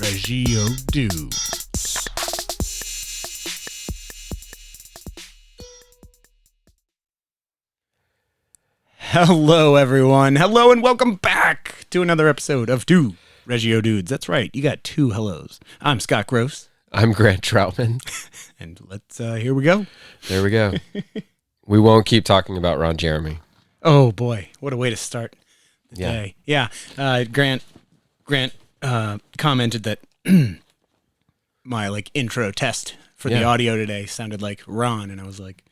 Reggio Dudes. Hello, everyone. Hello, and welcome back to another episode of Two Reggio Dudes. That's right. You got two hellos. I'm Scott Gross. I'm Grant Troutman. And let's, here we go. There we go. We won't keep talking about Ron Jeremy. Oh, boy. What a way to start the Yeah. day. Yeah. Grant commented that my, intro test for the audio today sounded like Ron, and I was like,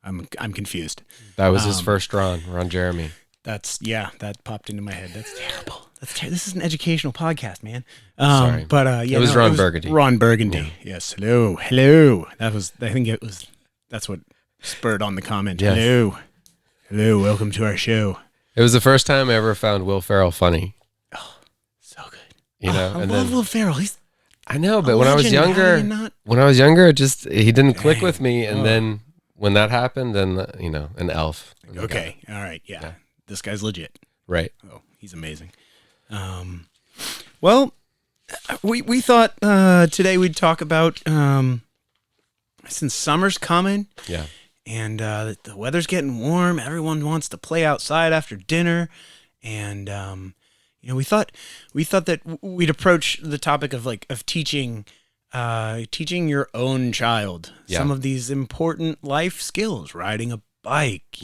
I'm confused. That was his first Ron Jeremy. That popped into my head. That's terrible. This is an educational podcast, man. Sorry. But it was Ron Burgundy. Ron Burgundy. Yeah. Yes. Hello. That's what spurred on the comment. Yes. Hello. Welcome to our show. It was the first time I ever found Will Ferrell funny. Oh, so good. You know, I love Will Ferrell. I know, but a when I was legend. How younger, do you not- he didn't click with me, and Oh. then when that happened, then an elf. Okay. All right. Yeah. This guy's legit. Right. Oh, he's amazing. Well, we thought today we'd talk about since summer's coming. Yeah. And the weather's getting warm. Everyone wants to play outside after dinner, and we thought that we'd approach the topic of teaching your own child some of these important life skills, riding a bike,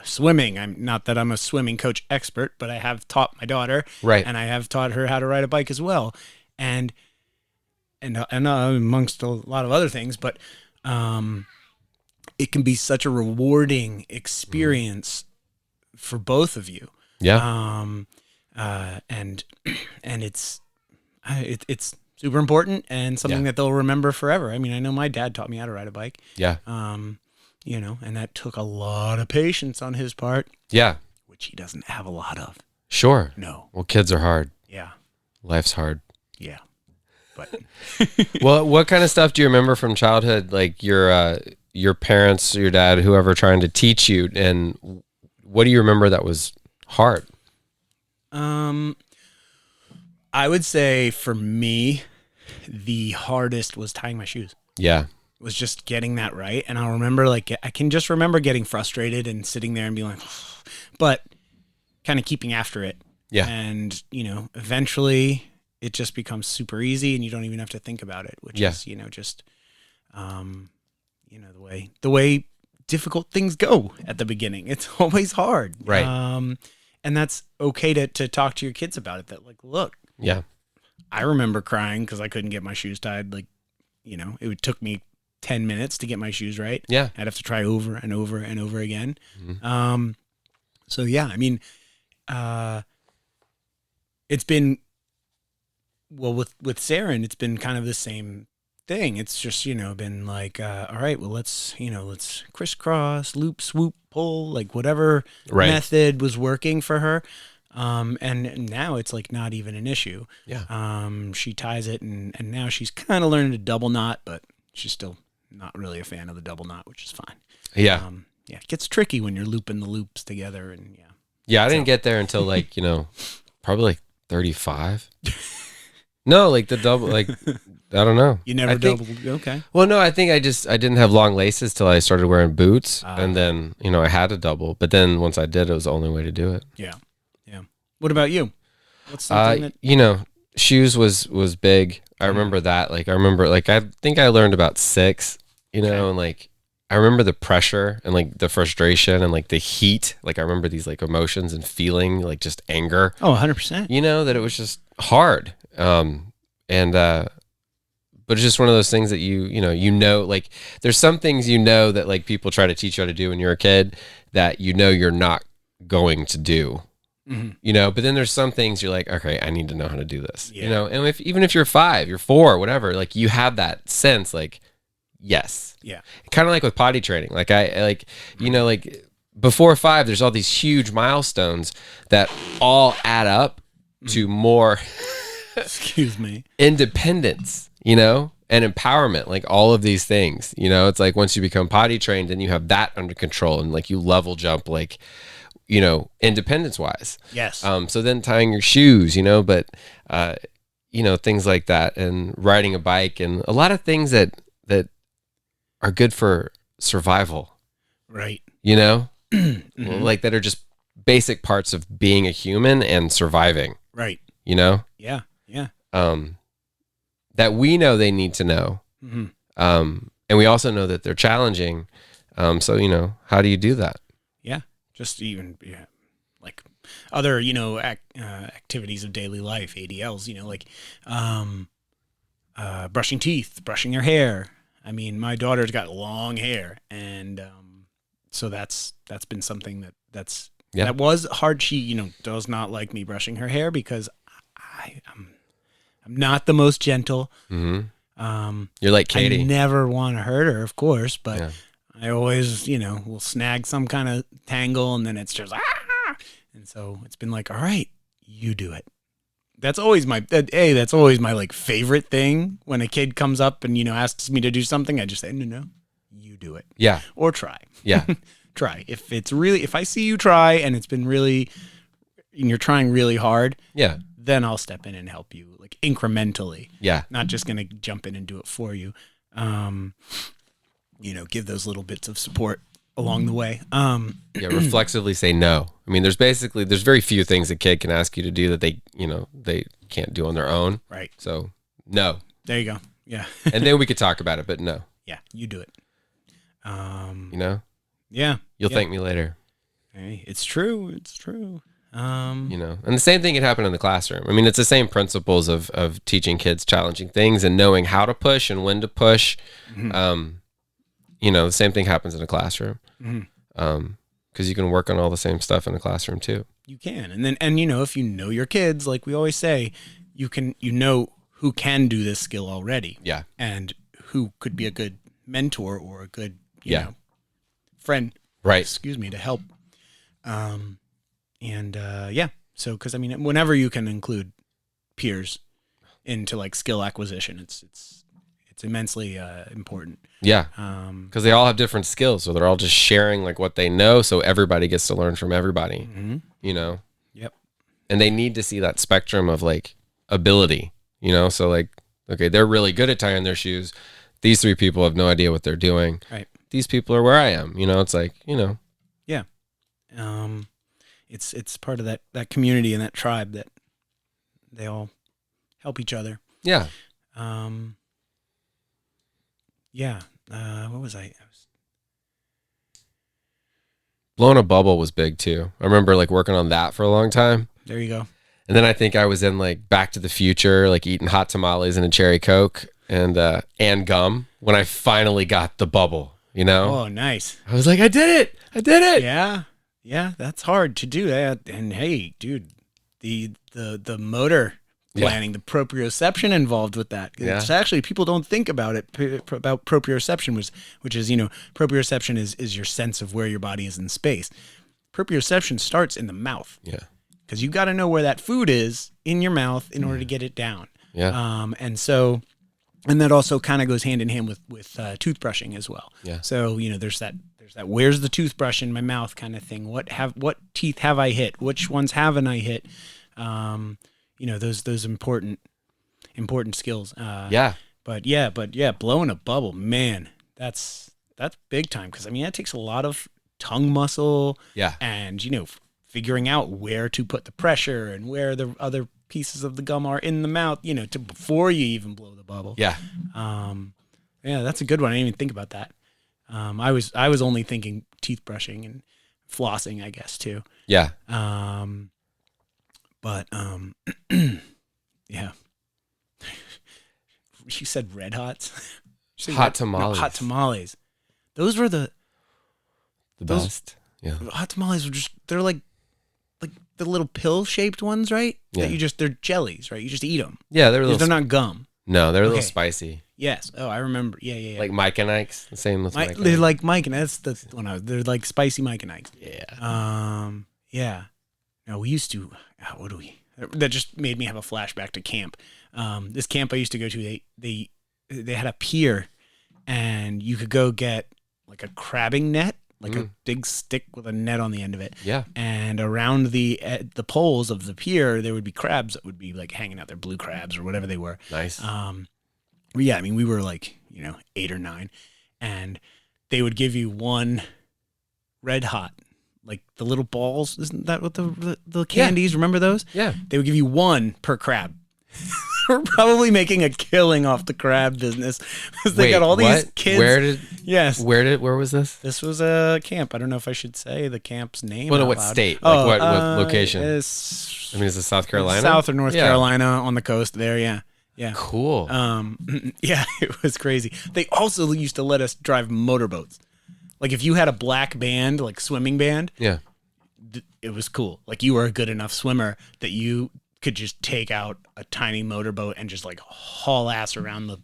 swimming. I'm not that I'm a swimming coach expert, but I have taught my daughter, Right, and I have taught her how to ride a bike as well, and amongst a lot of other things, but it can be such a rewarding experience for both of you. Yeah. And it's super important and something that they'll remember forever. I mean, I know my dad taught me how to ride a bike. Yeah. And that took a lot of patience on his part. Yeah. Which he doesn't have a lot of. Sure. No. Well, kids are hard. Yeah. Life's hard. Yeah. But Well, what kind of stuff do you remember from childhood? Like your parents, your dad, whoever trying to teach you, and what do you remember that was hard? I would say for me, the hardest was tying my shoes. Yeah. Was just getting that right. And I'll remember, I can just remember getting frustrated and sitting there and being like, but kind of keeping after it. Yeah. And, eventually it just becomes super easy and you don't even have to think about it, which is, just, the way difficult things go at the beginning. It's always hard. Right. And that's okay to talk to your kids about it. That look, Yeah. I remember crying because I couldn't get my shoes tied. It took me 10 minutes to get my shoes right. Yeah. I'd have to try over and over and over again. Mm-hmm. So yeah, I mean, it's been, well, with Saren, it's been kind of the same thing. It's just, been like, all right, well, let's crisscross, loop, swoop, pull, whatever method was working for her. And now it's not even an issue. Yeah. She ties it and now she's kind of learning to double knot, but she's still not really a fan of the double knot, which is fine. Yeah. It gets tricky when you're looping the loops together and Yeah. I didn't get there until probably 35. No, the double, I don't know. You never doubled. Okay. Well, no, I think I didn't have long laces till I started wearing boots, and then, I had to double, but then once I did, it was the only way to do it. Yeah. Yeah. What about you? What's something that... shoes was big. I remember that. I think I learned about 6, and I remember the pressure and the frustration and the heat. I remember these emotions and feeling just anger. Oh, 100%. That it was just hard. But it's just one of those things that there's some things that people try to teach you how to do when you're a kid that you're not going to do. Mm-hmm. But then there's some things you're like, okay, I need to know how to do this. And even if you're 5, you're 4, whatever, you have that sense yes. Yeah. Kind of like with potty training. Before 5, there's all these huge milestones that all add up to more excuse me, independence, and empowerment, all of these things, it's once you become potty trained and you have that under control and you level jump, independence wise. Yes. So then tying your shoes, but, things like that, and riding a bike, and a lot of things that are good for survival, Right. Mm-hmm. Like that are just basic parts of being a human and surviving, Right. Yeah. Yeah. That we know they need to know. Mm-hmm. And we also know that they're challenging. So, how do you do that? Yeah. Just even, like other, activities of daily life, ADLs, like, brushing teeth, brushing your hair. I mean, my daughter's got long hair, and, so that's been something that was hard. She, does not like me brushing her hair because I'm not the most gentle. Mm-hmm. You're like Katie. I never want to hurt her, of course, but I always, will snag some kind of tangle, and then it's just and so it's been like, all right, you do it. That's always my like favorite thing when a kid comes up and asks me to do something. I just say, no, you do it. Yeah. Or try. Yeah. Try. If I see you try and it's been really, and you're trying really hard. Yeah. Then I'll step in and help you, like incrementally. Yeah. Not just going to jump in and do it for you. Give those little bits of support along the way. Reflexively say no. I mean, there's very few things a kid can ask you to do that they can't do on their own. Right. So no. There you go. Yeah. And then we could talk about it, but no. Yeah, you do it. Yeah. You'll thank me later. Hey, it's true. It's true. And the same thing can happen in the classroom. I mean, it's the same principles of teaching kids challenging things and knowing how to push and when to push. Mm-hmm. The same thing happens in a classroom. Mm-hmm. Because you can work on all the same stuff in a classroom too. You can, and if you know your kids, like we always say, you can, who can do this skill already. Yeah, and who could be a good mentor or a good, friend. Right. Excuse me, to help. So because whenever you can include peers into like skill acquisition, it's immensely important. Yeah. Because they all have different skills, so they're all just sharing like what they know, so everybody gets to learn from everybody. Mm-hmm. Yep. And they need to see that spectrum of like ability. So like, okay, they're really good at tying their shoes. These three people have no idea what they're doing. Right. These people are where I am. It's like, Yeah. It's part of that community and that tribe that they all help each other. Yeah. What was I? Blowing a bubble was big too. I remember like working on that for a long time. There you go. And then I think I was in like Back to the Future, like eating hot tamales and a cherry Coke and gum when I finally got the bubble, Oh, nice. I was like, I did it. Yeah. Yeah. That's hard to do that. And hey, dude, the motor planning, the proprioception involved with that. It's actually, people don't think about it, about proprioception, which is, proprioception is your sense of where your body is in space. Proprioception starts in the mouth. Yeah. Because you got to know where that food is in your mouth in order to get it down. Yeah. And that also kind of goes hand in hand with toothbrushing as well. Yeah. So, there's that where's the toothbrush in my mouth kind of thing. What teeth have I hit? Which ones haven't I hit? Those important skills. But blowing a bubble, man, that's big time. Because that takes a lot of tongue muscle. Yeah. And figuring out where to put the pressure and where the other pieces of the gum are in the mouth, before you even blow the bubble. Yeah. That's a good one. I didn't even think about that. I was only thinking teeth brushing and flossing, I guess, too. Yeah. Yeah. She said red hots. Hot tamales. No, hot tamales. Those were the best. Yeah. Hot tamales were they're like the little pill shaped ones, right? Yeah. They're jellies, right? You just eat them. Yeah, they're not gum. No, they're a little spicy. Yes. Oh, I remember. Yeah. Like Mike and Ike's. The same with Mike. They're like Mike and that's the one they're like spicy Mike and Ike's. Yeah. Yeah. No, we used to. That just made me have a flashback to camp. This camp I used to go to, they had a pier, and you could go get like a crabbing net like a big stick with a net on the end of it. Yeah. And around the poles of the pier, there would be crabs that would be like hanging out there, blue crabs or whatever they were. Nice. Yeah, I mean, we were like, 8 or 9, and they would give you one red hot, like the little balls. Isn't that what the candies? Remember those? Yeah. They would give you one per crab. We're probably making a killing off the crab business because they got all these kids. Where was this? This was a camp. I don't know if I should say the camp's name. Well, no, what loud. state? Like what location? Is it South Carolina? South or North Carolina on the coast there. Yeah. Yeah. Cool. Yeah, it was crazy. They also used to let us drive motorboats. Like if you had a black band, like swimming band. Yeah. It was cool. Like you were a good enough swimmer that you could just take out a tiny motorboat and just like haul ass around the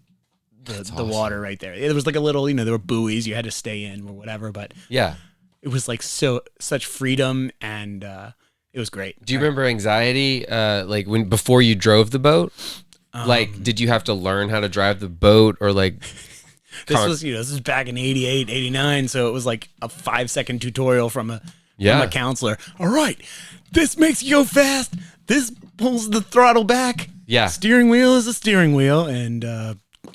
awesome. water right there. It was like a little, there were buoys you had to stay in or whatever, but yeah, it was like such freedom, and it was great. Do you remember anxiety like before you drove the boat? Like did you have to learn how to drive the boat, or like this was back in 88, 89, so it was like a 5-second tutorial from a counselor. All right, this makes you go fast. This pulls the throttle back. Yeah. Steering wheel is a steering wheel, and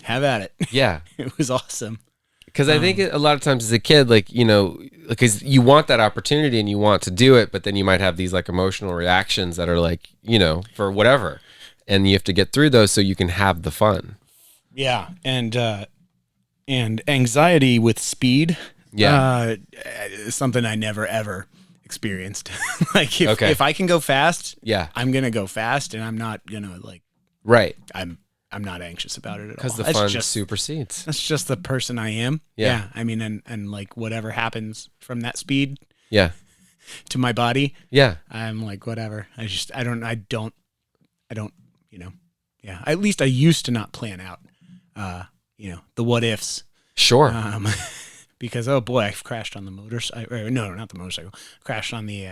have at it. Yeah. It was awesome. Because I think a lot of times as a kid, like, because you want that opportunity and you want to do it, but then you might have these like emotional reactions that are like, for whatever. And you have to get through those so you can have the fun. Yeah. And anxiety with speed. Yeah. Is something I never, ever experienced. Like if I can go fast, I'm going to go fast, and I'm not going to like, right. I'm not anxious about it at all. Because the fun supersedes. That's just the person I am. Yeah. I mean, and like whatever happens from that speed. Yeah. To my body. Yeah. I'm like, whatever. I don't, yeah. At least I used to not plan out, the what ifs. Sure. Because, oh boy, I've crashed on the motorcycle. No, not the motorcycle. Crashed on the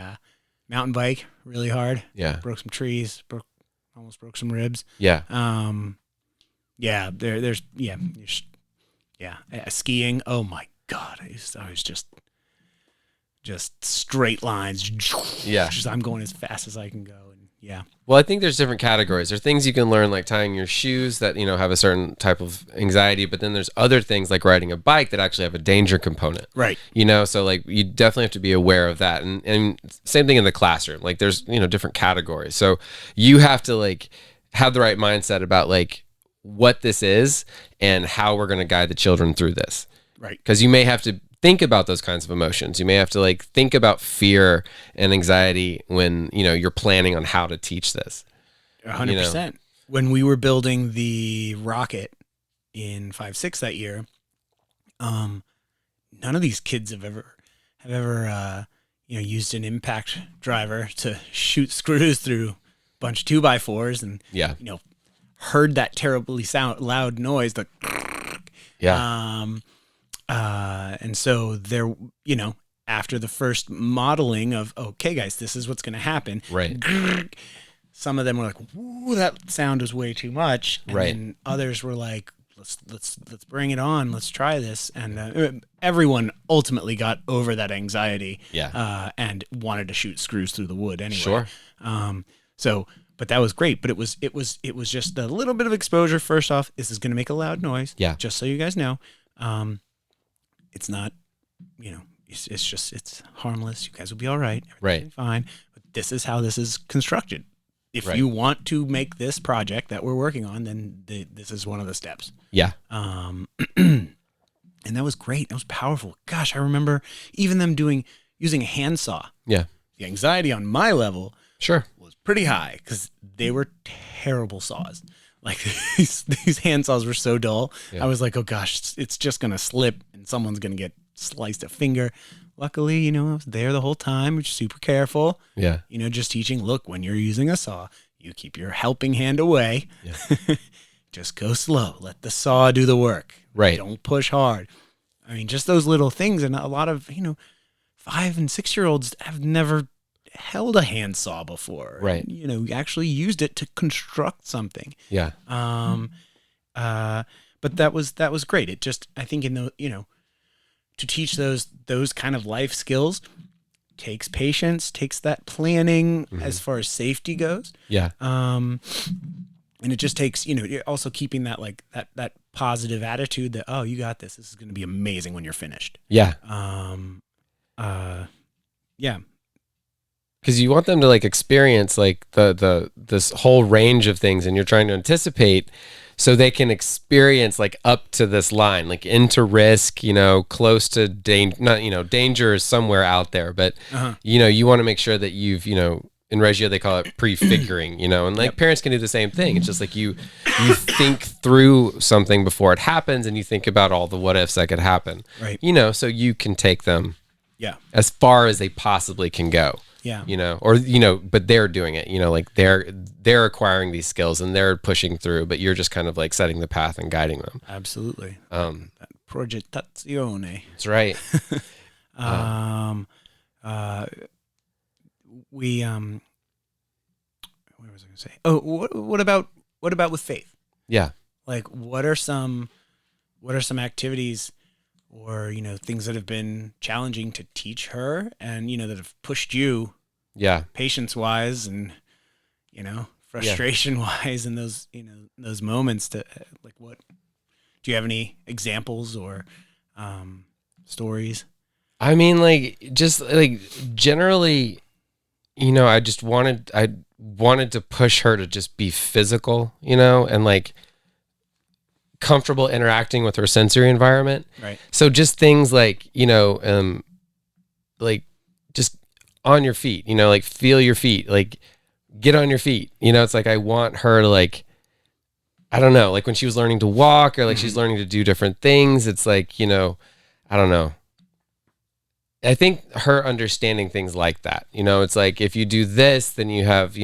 mountain bike really hard. Yeah. Broke some trees. Almost broke some ribs. Yeah. Yeah. Skiing. Oh my God. I was just straight lines. Yeah. I'm going as fast as I can go. And yeah. Well, I think there's different categories. There's things you can learn, like tying your shoes that, have a certain type of anxiety, but then there's other things like riding a bike that actually have a danger component. Right. So like you definitely have to be aware of that. And same thing in the classroom. Like there's, different categories. So you have to like have the right mindset about like what this is and how we're going to guide the children through this. Right. Because you may have to think about those kinds of emotions. You may have to like think about fear and anxiety when, you're planning on how to teach this. 100%. When we were building the rocket in 5-6 that year, none of these kids have ever used an impact driver to shoot screws through a bunch of 2x4s and, heard that terribly loud noise, the and so there, after the first modeling of, okay, guys, this is what's going to happen. Right. Some of them were like, "Ooh, that sound is way too much." And right. then others were like, "Let's bring it on. Let's try this." And everyone ultimately got over that anxiety. Yeah. And wanted to shoot screws through the wood anyway. Sure. But that was great. But it was just a little bit of exposure. First off, this is going to make a loud noise. Yeah. Just so you guys know. It's not, it's harmless. You guys will be all right. Right. Be fine. But this is how this is constructed. If right. you want to make this project that we're working on, then this is one of the steps. Yeah. And that was great. That was powerful. Gosh, I remember even them using a handsaw. Yeah. The anxiety on my level sure was pretty high because they were terrible saws. Like these handsaws were so dull. Yeah. I was like, oh gosh, it's just going to slip and someone's going to get sliced a finger. Luckily, I was there the whole time, which is super careful. Yeah. Just teaching, look, when you're using a saw, you keep your helping hand away. Yeah. Just go slow. Let the saw do the work. Right. Don't push hard. I mean, just those little things. And a lot of, 5 and 6-year-olds have never held a handsaw before. Right. And, actually used it to construct something. Yeah. But that was great. It just, I think in the, to teach those kind of life skills takes patience, takes that planning as far as safety goes. Yeah. And it just takes, also keeping that like that positive attitude that, oh, you got this. This is going to be amazing when you're finished. Yeah. Yeah. Because you want them to like experience like this whole range of things, and you're trying to anticipate so they can experience like up to this line, like into risk, close to danger. Not, danger is somewhere out there, but you want to make sure that you've, in Reggio they call it prefiguring, and like parents can do the same thing. It's just like you think through something before it happens, and you think about all the what ifs that could happen. Right. So you can take them Yeah. as far as they possibly can go. Yeah. But they're doing it, like they're acquiring these skills and they're pushing through, but you're just kind of like setting the path and guiding them. Absolutely. Progettazione. That's right. We what was I going to say? Oh, what about with faith? Yeah. Like what are some activities or things that have been challenging to teach her and that have pushed you patience wise and frustration wise in those those moments to like what do you have any examples or stories? I mean, like just like generally, I wanted to push her to just be physical, and like comfortable interacting with her sensory environment. Right. So just things like, like just on your feet, like feel your feet, like get on your feet. It's like I want her to like, I don't know, like when she was learning to walk or like she's learning to do different things, it's like, I don't know. I think her understanding things like that, it's like if you do this, then you have,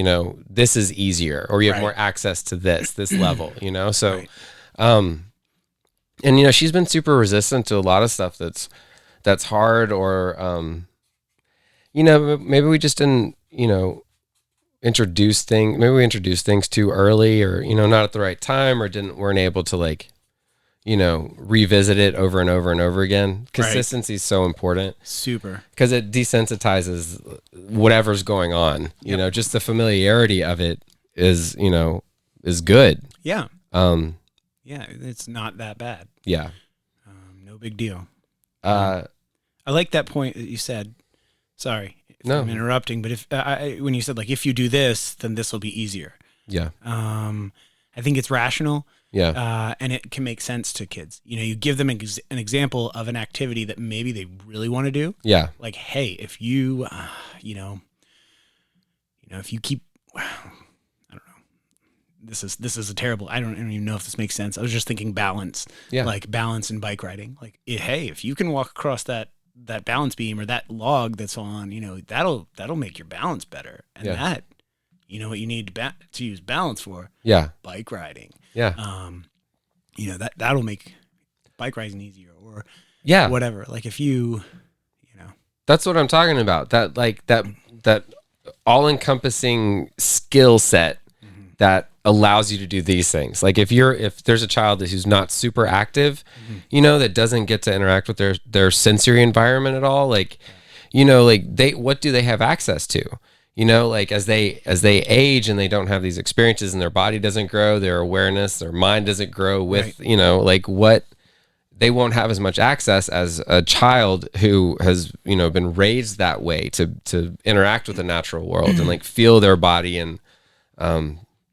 this is easier, or you have more access to this level, so, and she's been super resistant to a lot of stuff that's hard, or, maybe we just didn't, introduce things too early, or, not at the right time, or weren't able to like, revisit it over and over and over again. Consistency is so important. Super. Because it desensitizes whatever's going on. Just the familiarity of it is good. Yeah. Yeah, it's not that bad. Yeah. No big deal. I like that point that you said. Sorry if I'm interrupting, but if when you said like if you do this, then this will be easier. Yeah. I think it's rational. Yeah. And it can make sense to kids. You give them an example of an activity that maybe they really want to do. Yeah. Like, hey, if you, if you keep, I don't know, this is a terrible, I don't even know if this makes sense. I was just thinking balance, like balance in bike riding. Like, hey, if you can walk across that balance beam or that log that's on, that'll make your balance better. And that, what you need to use balance for? Yeah. Bike riding. Yeah. That'll make bike riding easier or whatever. Like if you that's what I'm talking about. That like that all encompassing skill set that allows you to do these things. Like if there's a child who's not super active, that doesn't get to interact with their sensory environment at all. Like, what do they have access to? Like as they age and they don't have these experiences and their body doesn't grow, their awareness, their mind doesn't grow with, like what they won't have as much access as a child who has, been raised that way to interact with the natural world and like feel their body and,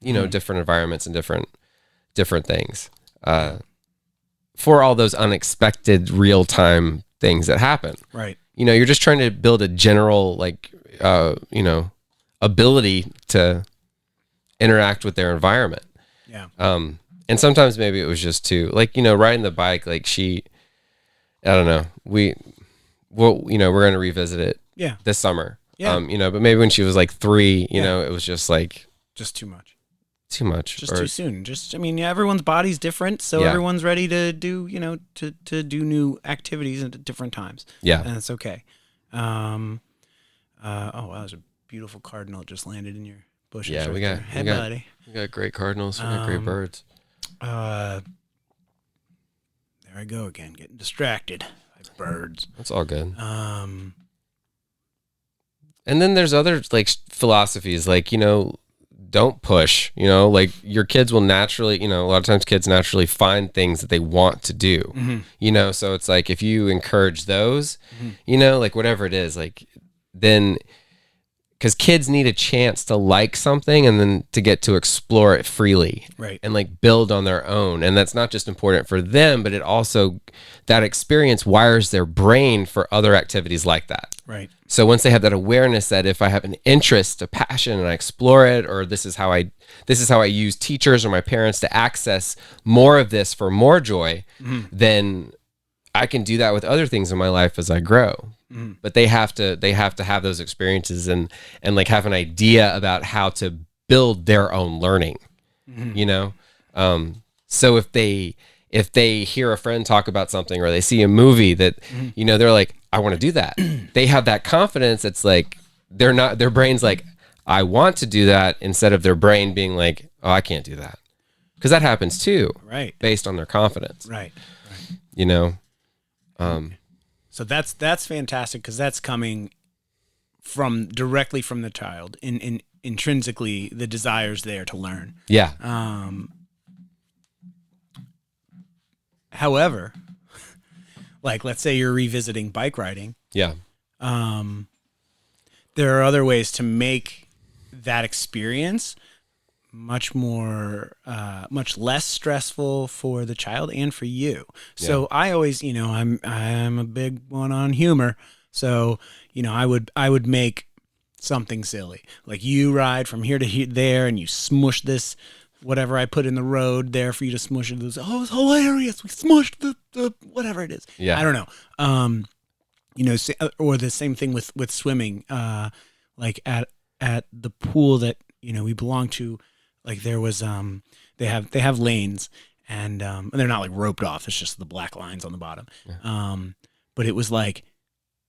different environments and different things, for all those unexpected real-time things that happen. Right. You're just trying to build a general, like, ability to interact with their environment. Yeah. And sometimes maybe it was just to like, riding the bike, like I don't know, we're going to revisit it this summer. Yeah. But maybe when she was like 3, it was just like, just too much, just too soon. Everyone's body's different. So everyone's ready to do, to do new activities at different times. Yeah. And it's okay. Oh, wow. There's a beautiful cardinal just landed in your bushes. Yeah, right buddy. We got great cardinals. We got great birds. There I go again, getting distracted. like birds. That's all good. And then there's other like philosophies, like, don't push, like your kids will naturally, a lot of times kids naturally find things that they want to do, so it's like, if you encourage those, like whatever it is, like then, because kids need a chance to like something and then to get to explore it freely, right, and like build on their own. And that's not just important for them, but it also, that experience wires their brain for other activities like that. Right. So once they have that awareness that if I have an interest, a passion, and I explore it, or this is how I use teachers or my parents to access more of this for more joy, then I can do that with other things in my life as I grow. But they have to have those experiences and like have an idea about how to build their own learning, so if they hear a friend talk about something, or they see a movie that, they're like, I want to do that. They have that confidence. It's like, their brain's like, I want to do that, instead of their brain being like, oh, I can't do that. Because that happens too. Right. Based on their confidence. Right. So that's fantastic, because that's coming directly from the child. Intrinsically, the desire's there to learn. Yeah. However, like, let's say you're revisiting bike riding. Yeah. There are other ways to make that experience much less stressful for the child and for you. So I always, I'm a big one on humor. So, I would make something silly, like you ride from here to there, and you smush this, whatever I put in the road there for you to smush it. Oh, it's hilarious. We smushed the whatever it is. Yeah. I don't know. Or the same thing with swimming, like at the pool that, we belong to. Like, there was, they have lanes, and they're not like roped off. It's just the black lines on the bottom. Yeah. But it was like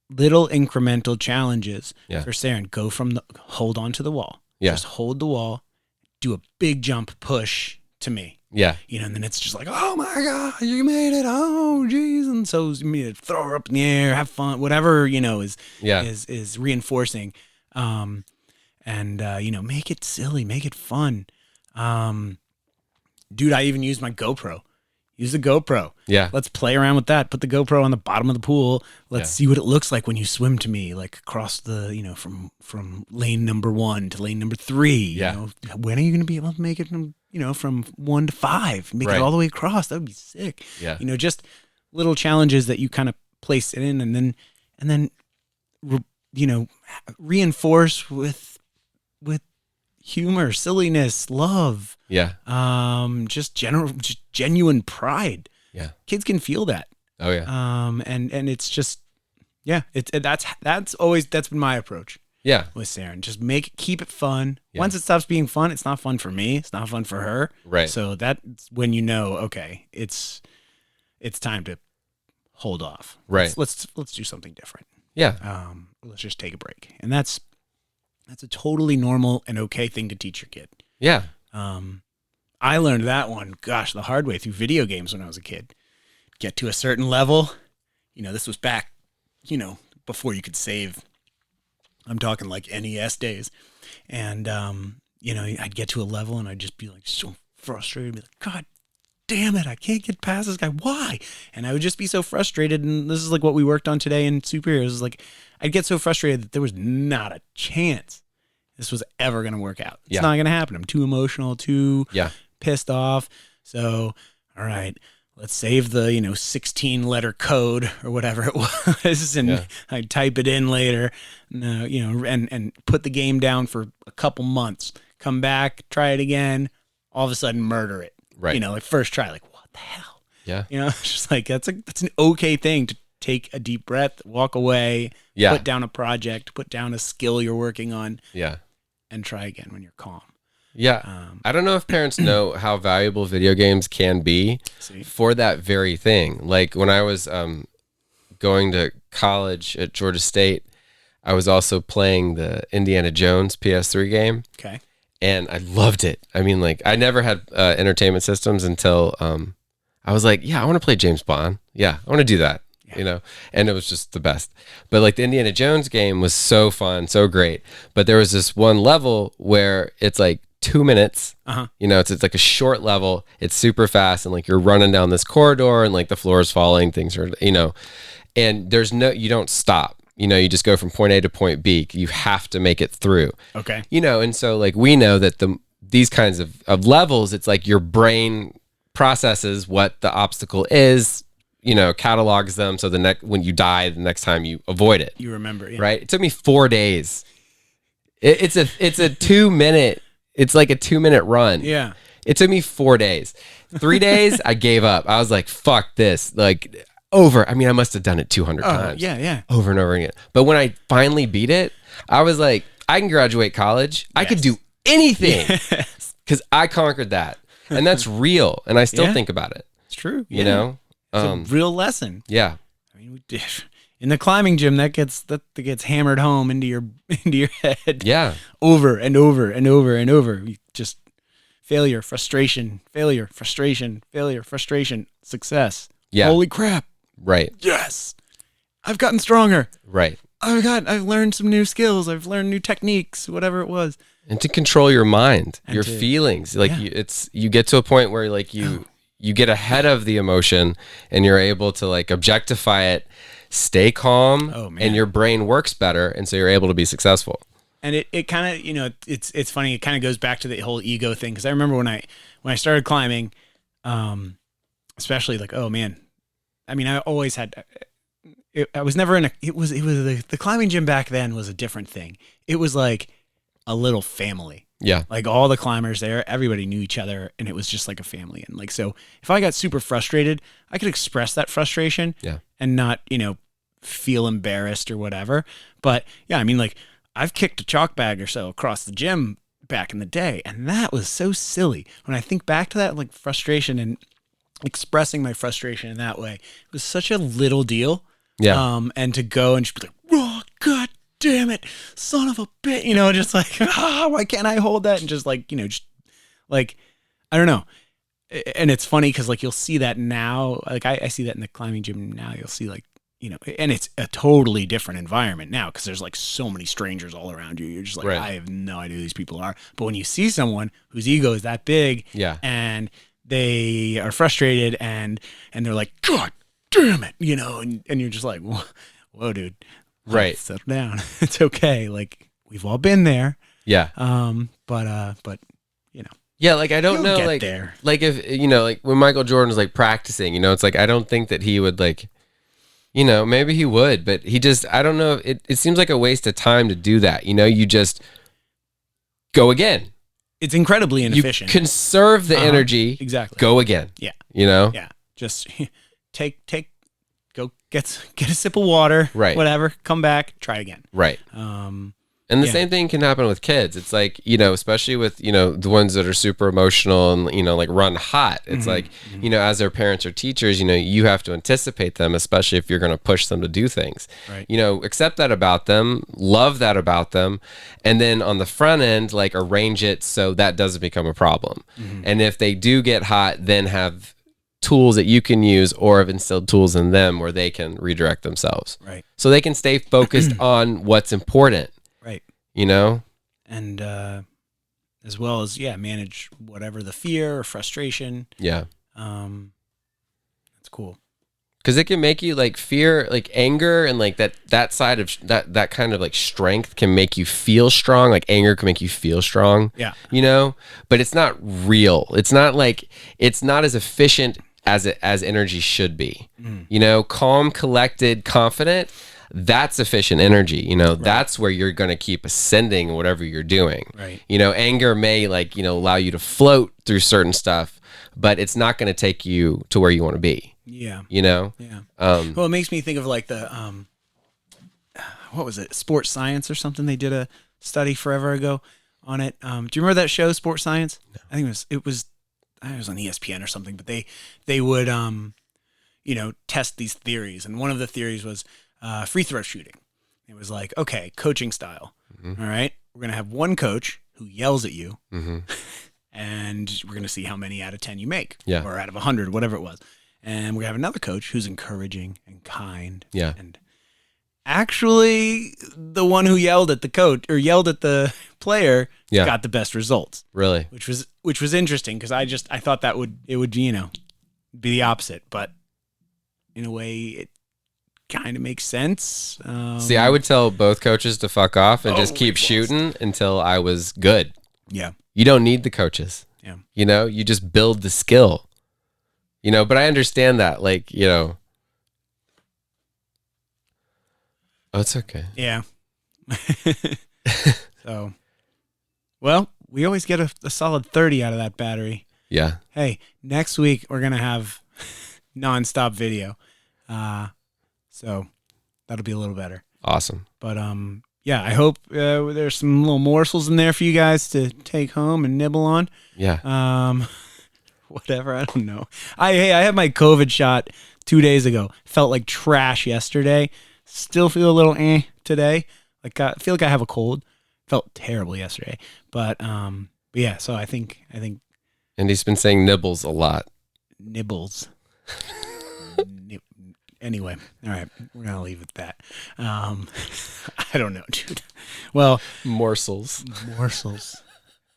little incremental challenges for Saren. Go hold on to the wall. Yeah. Just hold the wall, do a big jump push to me. Yeah. And then it's just like, oh my God, you made it. Oh, geez. And so you throw her up in the air, have fun, whatever, is reinforcing. And make it silly, make it fun. Dude, I even used my GoPro. Use the GoPro. Yeah. Let's play around with that. Put the GoPro on the bottom of the pool. Let's see what it looks like when you swim to me, like across the, from lane number 1 to lane number 3. Yeah. When are you going to be able to make it from, from 1 to 5, make it all the way across? That would be sick. Yeah. Just little challenges that you kind of place it in, and then, reinforce with humor, silliness, love. Yeah. Just genuine pride. Yeah. Kids can feel that. Oh yeah. And it's just, that's been my approach. Yeah. With Saren. Just keep it fun. Yeah. Once it stops being fun, it's not fun for me. It's not fun for her. Right. So that's when okay, it's time to hold off. Right. Let's do something different. Yeah. Let's just take a break. And that's a totally normal and okay thing to teach your kid. Yeah. I learned that one, the hard way through video games when I was a kid. Get to a certain level. This was back, before you could save. I'm talking like NES days. And, I'd get to a level and I'd just be like so frustrated. Be like, God damn it, I can't get past this guy. Why? And I would just be so frustrated. And this is like what we worked on today in Superheroes. Is like, I'd get so frustrated that there was not a chance this was ever going to work out. It's not going to happen. I'm too emotional, too pissed off. So, all right, let's save the, 16-letter code or whatever it was, and I'd type it in later, and put the game down for a couple months. Come back, try it again, all of a sudden murder it. Right. Like first try, like, what the hell? Yeah. It's just like, that's an okay thing to take a deep breath, walk away, put down a project, put down a skill you're working on, and try again when you're calm. Yeah. I don't know if parents know how valuable video games can be for that very thing. Like when I was going to college at Georgia State, I was also playing the Indiana Jones PS3 game. Okay. And I loved it. I mean, like, I never had entertainment systems until I was like, I want to play James Bond. Yeah, I want to do that. you know, and it was just the best. But like the Indiana Jones game was so fun, so great. But there was this one level where it's like 2 minutes, you know, it's like a short level. It's super fast. And like you're running down this corridor and like the floor is falling, things are, you know, and you don't stop. You know, you just go from point A to point B. You have to make it through. Okay. You know, and so like we know that these kinds of levels, it's like your brain processes what the obstacle is, you know, catalogs them. So when you die, the next time you avoid it. You remember, yeah. Right? It took me 4 days. It's a 2 minute, it's like a 2 minute run. Yeah. It took me 4 days. 3 days, I gave up. I was like, fuck this. Like I must have done it 200 times. Yeah. Over and over again. But when I finally beat it, I was like, I can graduate college. I could do anything because I conquered that. And that's real. And I still think about it. It's true. You know? It's a real lesson. Yeah. I mean, in the climbing gym, that gets hammered home into your head. Yeah. Over and over and over and over. You just failure, frustration, success. Yeah. Holy crap. Right. Yes. I've gotten stronger. Right. I've learned some new skills. I've learned new techniques, whatever it was. And to control your mind, And your feelings. Like you get to a point where like you get ahead of the emotion and you're able to like objectify it, stay calm, and your brain works better. And so you're able to be successful. And it kind of, you know, it's funny. It kind of goes back to the whole ego thing. Cause I remember when I started climbing, especially like, oh man, I mean, I always had, I was never in the climbing gym back then was a different thing. It was like a little family. Yeah. Like all the climbers there, everybody knew each other and it was just like a family. And like, so if I got super frustrated, I could express that frustration and not, you know, feel embarrassed or whatever. But yeah, I mean, like I've kicked a chalk bag or so across the gym back in the day. And that was so silly. When I think back to that, like frustration and expressing my frustration in that way, it was such a little deal. Yeah. And to go and just be like, oh, God damn it, son of a bitch, you know, just like, why can't I hold that? And just like, you know, just like, I don't know. And it's funny because like, you'll see that now, like I see that in the climbing gym now, you'll see like, you know, and it's a totally different environment now because there's like so many strangers all around you. You're just like, I have no idea who these people are. But when you see someone whose ego is that big and they are frustrated and they're like, God damn it, you know, and you're just like, whoa, dude, right, settle down. It's okay. Like we've all been there. Yeah. But you know. Yeah, like I don't know, like there. Like if you know, like when Michael Jordan was like practicing, you know, it's like I don't think that he would like, you know, maybe he would, but he just I don't know. It seems like a waste of time to do that. You know, you just go again. It's incredibly inefficient. You conserve the energy. Exactly. Go again. Yeah. You know? Yeah. Just go get a sip of water. Right. Whatever. Come back. Try again. Right. And the same thing can happen with kids. It's like, you know, especially with, you know, the ones that are super emotional and, you know, like run hot. It's like, you know, as their parents or teachers, you know, you have to anticipate them, especially if you're going to push them to do things. Right. You know, accept that about them, love that about them. And then on the front end, like arrange it so that doesn't become a problem. And if they do get hot, then have tools that you can use or have instilled tools in them where they can redirect themselves. Right. So they can stay focused on what's important. Right. You know? And as well as, manage whatever the fear or frustration. Yeah. That's cool. Because it can make you like fear, like anger, and like that side of that kind of like strength can make you feel strong. Like anger can make you feel strong. Yeah. You know? But it's not real. It's not as efficient as energy should be. You know, calm, collected, confident. That's efficient energy, you know, that's where you're going to keep ascending whatever you're doing. Right. You know, anger may like, you know, allow you to float through certain stuff, but it's not going to take you to where you want to be. Yeah. You know? Yeah. Well, it makes me think of like the, what was it? Sports Science or something. They did a study forever ago on it. Do you remember that show, Sports Science? No. I think it was on ESPN or something, but they would, you know, test these theories. And one of the theories was, free throw shooting. It was like, okay, coaching style. All right. We're going to have one coach who yells at you and we're going to see how many out of 10 you make or out of 100, whatever it was. And we have another coach who's encouraging and kind. Yeah. And actually, the one who yelled at the coach or yelled at the player got the best results. Really? Which was interesting because I thought that it would be the opposite, but in a way it kind of makes sense. See, I would tell both coaches to fuck off and just keep shooting until I was good. Yeah. You don't need the coaches. Yeah. You know, you just build the skill. You know, but I understand that. Like, you know. Oh, it's okay. Yeah. So, well, we always get a solid 30 out of that battery. Yeah. Hey, next week we're going to have nonstop video. So that'll be a little better. Awesome. But, yeah, I hope there's some little morsels in there for you guys to take home and nibble on. Yeah. Whatever, I don't know. I had my COVID shot 2 days ago. Felt like trash yesterday. Still feel a little today. Like I feel like I have a cold. Felt terrible yesterday. But yeah, so I think And he's been saying nibbles a lot. Nibbles. Anyway, all right, we're gonna leave it at that. I don't know, dude. Well, Morsels.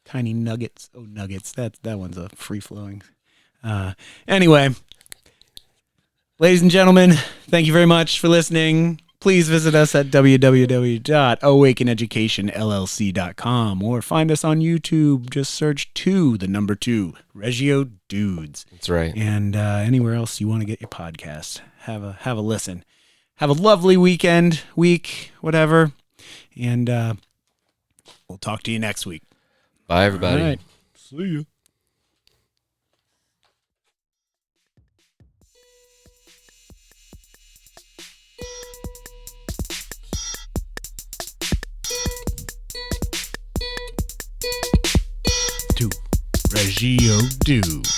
Tiny nuggets. Oh, nuggets. That one's a free flowing. Anyway, ladies and gentlemen, thank you very much for listening. Please visit us at www.awakeneducationllc.com or find us on YouTube. Just search 2, the number 2, Reggio Dudes. That's right. And anywhere else you want to get your podcast, have a listen. Have a lovely week, whatever. And we'll talk to you next week. Bye, everybody. All right. See you. Reggio Dudes.